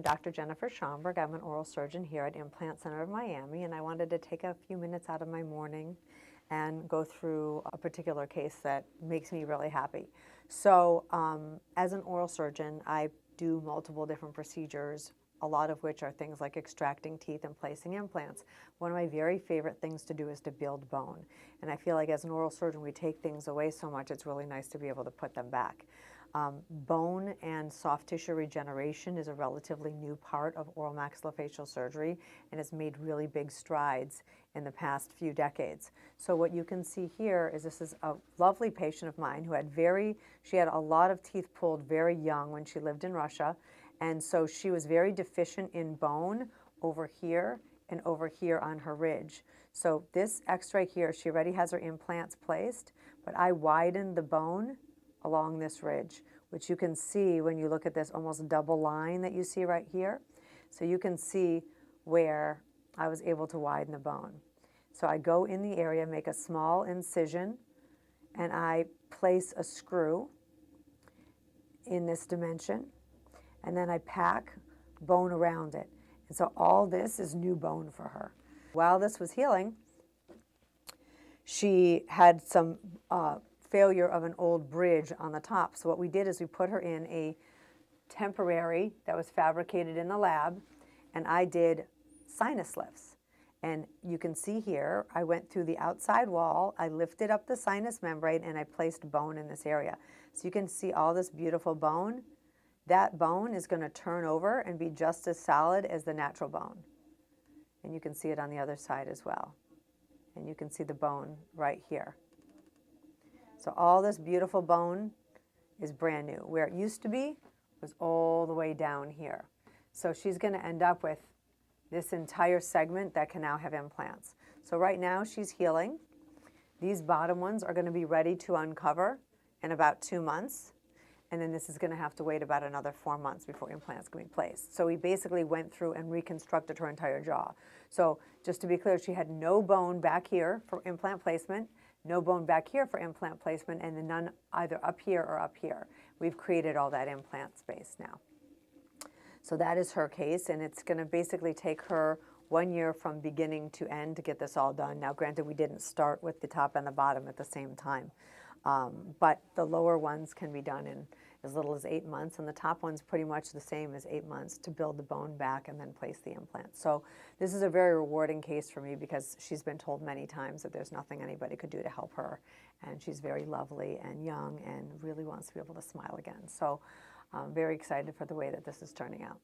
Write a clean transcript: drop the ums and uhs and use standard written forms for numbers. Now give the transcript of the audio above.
Dr. Jennifer Schaumberg. I'm an oral surgeon here at Implant Center of Miami, and I wanted to take a few minutes out of my morning and go through a particular case that makes me really happy. So as an oral surgeon, I do multiple different procedures, a lot of which are things like extracting teeth and placing implants. One of my very favorite things to do is to build bone. And I feel like as an oral surgeon, we take things away so much, it's really nice to be able to put them back. Bone and soft tissue regeneration is a relatively new part of oral maxillofacial surgery and has made really big strides in the past few decades. So what you can see here is this is a lovely patient of mine who had she had a lot of teeth pulled very young when she lived in Russia, and so she was very deficient in bone over here and over here on her ridge. So this x-ray here, she already has her implants placed, but I widened the bone along this ridge, which you can see when you look at this almost double line that you see right here. So you can see where I was able to widen the bone. So I go in the area, make a small incision, and I place a screw in this dimension, and then I pack bone around it. And so all this is new bone for her. While this was healing, she had some failure of an old bridge on the top. So what we did is we put her in a temporary that was fabricated in the lab, and I did sinus lifts. And you can see here, I went through the outside wall, I lifted up the sinus membrane, and I placed bone in this area. So you can see all this beautiful bone. That bone is going to turn over and be just as solid as the natural bone. And you can see it on the other side as well. And you can see the bone right here. So all this beautiful bone is brand new. Where it used to be was all the way down here. So she's going to end up with this entire segment that can now have implants. So right now she's healing. These bottom ones are going to be ready to uncover in about 2 months. And then this is going to have to wait about another 4 months before implants can be placed. So we basically went through and reconstructed her entire jaw. So just to be clear, she had no bone back here for implant placement, no bone back here for implant placement, and then none either up here or up here. We've created all that implant space now. So that is her case, and it's going to basically take her 1 year from beginning to end to get this all done. Now, granted, we didn't start with the top and the bottom at the same time, but the lower ones can be done in as little as 8 months, and the top one's pretty much the same as 8 months to build the bone back and then place the implant. So this is a very rewarding case for me because she's been told many times that there's nothing anybody could do to help her, and she's very lovely and young and really wants to be able to smile again. So I'm very excited for the way that this is turning out.